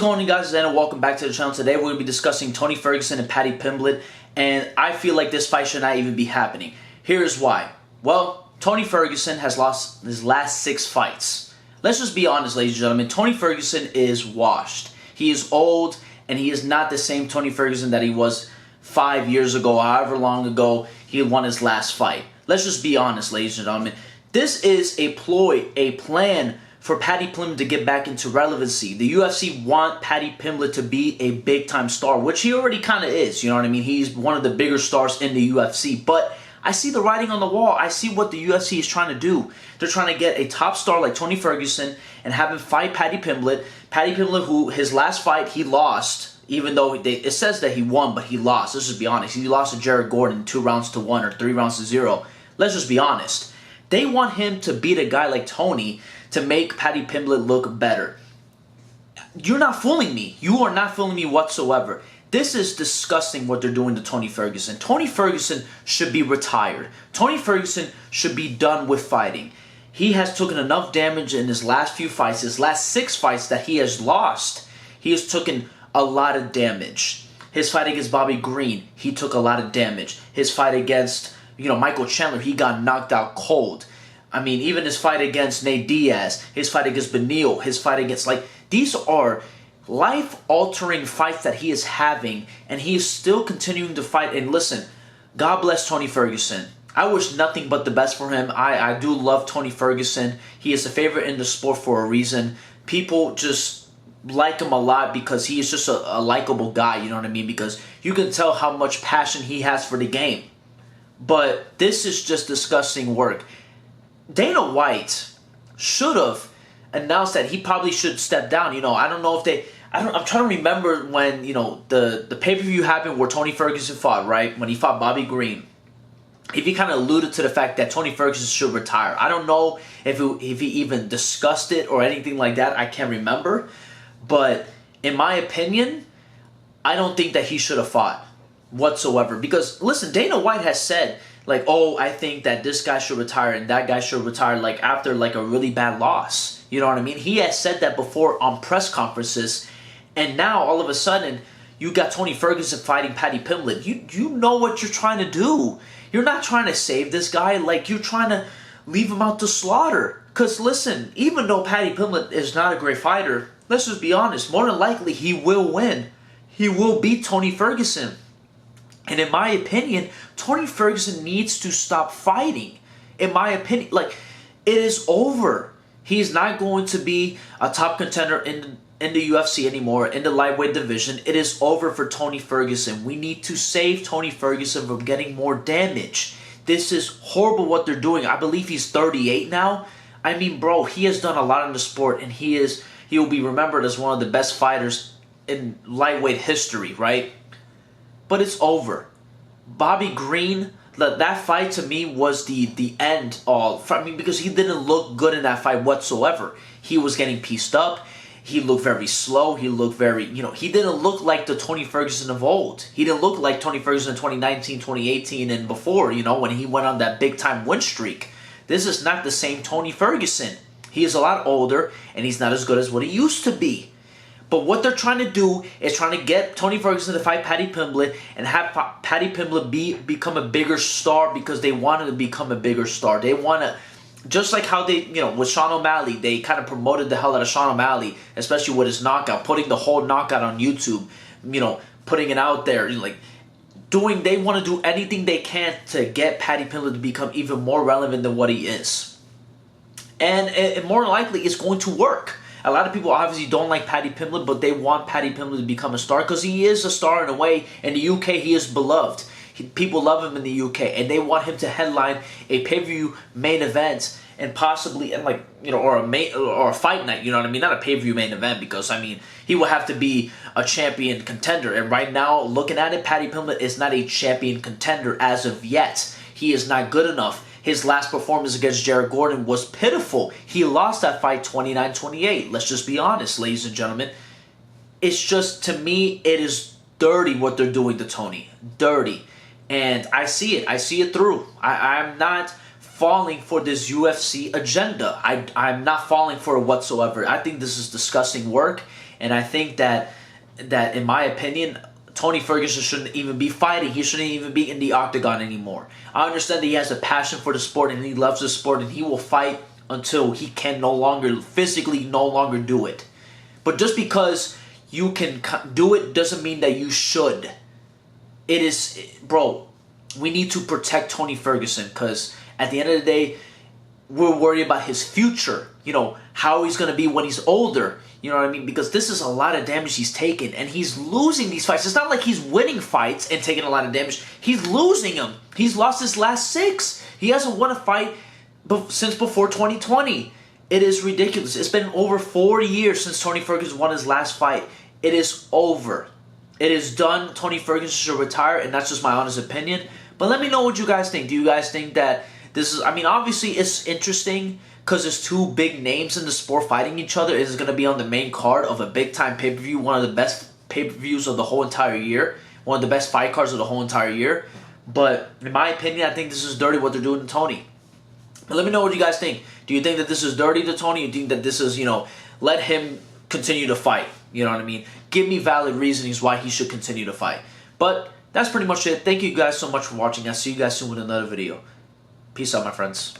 going on, guys? And welcome back to the channel. Today we're going to be discussing Tony Ferguson and Paddy Pimblett, and I feel like this fight should not even be happening. Here's why. Well, Tony Ferguson has lost his last 6 fights. Let's just be honest, ladies and gentlemen. Tony Ferguson is washed. He is old, and he is not the same Tony Ferguson that he was 5 years ago, however long ago he won his last fight. Let's just be honest, ladies and gentlemen. This is a ploy, a plan for Paddy Pimblett to get back into relevancy. The UFC want Paddy Pimblett to be a big-time star, which he already kind of is, you know what I mean? He's one of the bigger stars in the UFC, but I see the writing on the wall. I see what the UFC is trying to do. They're trying to get a top star like Tony Ferguson and have him fight Paddy Pimblett. Paddy Pimblett, who his last fight, he lost, even though it says that he won, but he lost. Let's just be honest. He lost to Jared Gordon 2 rounds to 1 or 3 rounds to 0. Let's just be honest. They want him to beat a guy like Tony to make Paddy Pimblett look better. You're not fooling me. You are not fooling me whatsoever. This is disgusting what they're doing to Tony Ferguson. Tony Ferguson should be retired. Tony Ferguson should be done with fighting. He has taken enough damage in his last few fights, his last 6 fights that he has lost. He has taken a lot of damage. His fight against Bobby Green, he took a lot of damage. His fight against, Michael Chandler, he got knocked out cold. I mean, even his fight against Nate Diaz, his fight against Beneil, his fight against, these are life-altering fights that he is having, and he is still continuing to fight. And listen, God bless Tony Ferguson. I wish nothing but the best for him. I do love Tony Ferguson. He is a favorite in the sport for a reason. People just like him a lot because he is just a likable guy, you know what I mean? Because you can tell how much passion he has for the game. But this is just disgusting work. Dana White should have announced that he probably should step down. I don't know if they... I'm trying to remember when, the pay-per-view happened where Tony Ferguson fought, right? When he fought Bobby Green. If he kind of alluded to the fact that Tony Ferguson should retire. I don't know if he even discussed it or anything like that. I can't remember. But in my opinion, I don't think that he should have fought whatsoever. Because, listen, Dana White has said, I think that this guy should retire and that guy should retire, after, a really bad loss. You know what I mean? He has said that before on press conferences. And now, all of a sudden, you got Tony Ferguson fighting Paddy Pimblett. You know what you're trying to do. You're not trying to save this guy. You're trying to leave him out to slaughter. Because, listen, even though Paddy Pimblett is not a great fighter, let's just be honest, more than likely, he will win. He will beat Tony Ferguson. And in my opinion, Tony Ferguson needs to stop fighting. In my opinion, it is over. He's not going to be a top contender in the UFC anymore, in the lightweight division. It is over for Tony Ferguson. We need to save Tony Ferguson from getting more damage. This is horrible what they're doing. I believe he's 38 now. I mean, bro, he has done a lot in the sport, and he will be remembered as one of the best fighters in lightweight history, right? But it's over. Bobby Green, that fight to me was the end all. Because he didn't look good in that fight whatsoever. He was getting pieced up. He looked very slow. He looked very, he didn't look like the Tony Ferguson of old. He didn't look like Tony Ferguson in 2019, 2018, and before, when he went on that big-time win streak. This is not the same Tony Ferguson. He is a lot older, and he's not as good as what he used to be. But what they're trying to do is trying to get Tony Ferguson to fight Paddy Pimblett and have Paddy Pimblett become a bigger star because they wanted to become a bigger star. They want to, just like how they, with Sean O'Malley, they kind of promoted the hell out of Sean O'Malley, especially with his knockout, putting the whole knockout on YouTube, putting it out there, they want to do anything they can to get Paddy Pimblett to become even more relevant than what he is. And more likely, it's going to work. A lot of people obviously don't like Paddy Pimblett, but they want Paddy Pimblett to become a star because he is a star in a way. In the UK, he is beloved. People love him in the UK, and they want him to headline a pay-per-view main event and possibly, or a fight night. You know what I mean? Not a pay-per-view main event because he will have to be a champion contender. And right now, looking at it, Paddy Pimblett is not a champion contender as of yet. He is not good enough. His last performance against Jared Gordon was pitiful. He lost that fight 29-28. Let's just be honest, ladies and gentlemen. It's just, to me, it is dirty what they're doing to Tony. Dirty. And I see it. I see it through. I'm not falling for this UFC agenda. I'm not falling for it whatsoever. I think this is disgusting work. And I think that in my opinion, Tony Ferguson shouldn't even be fighting. He shouldn't even be in the octagon anymore. I understand that he has a passion for the sport and he loves the sport and he will fight until he can physically no longer do it. But just because you can do it doesn't mean that you should. It is, bro, we need to protect Tony Ferguson because at the end of the day, we're worried about his future. You know, how he's going to be when he's older. You know what I mean? Because this is a lot of damage he's taken. And he's losing these fights. It's not like he's winning fights and taking a lot of damage. He's losing them. He's lost his last 6. He hasn't won a fight since before 2020. It is ridiculous. It's been over 4 years since Tony Ferguson won his last fight. It is over. It is done. Tony Ferguson should retire, and that's just my honest opinion. But let me know what you guys think. Do you guys think that this is... I mean, obviously, it's interesting because there's 2 big names in the sport fighting each other. It's going to be on the main card of a big-time pay-per-view, one of the best pay-per-views of the whole entire year, one of the best fight cards of the whole entire year. But in my opinion, I think this is dirty what they're doing to Tony. But let me know what you guys think. Do you think that this is dirty to Tony? Or do you think that this is, let him continue to fight? You know what I mean? Give me valid reasonings why he should continue to fight. But that's pretty much it. Thank you guys so much for watching. I'll see you guys soon with another video. Peace out, my friends.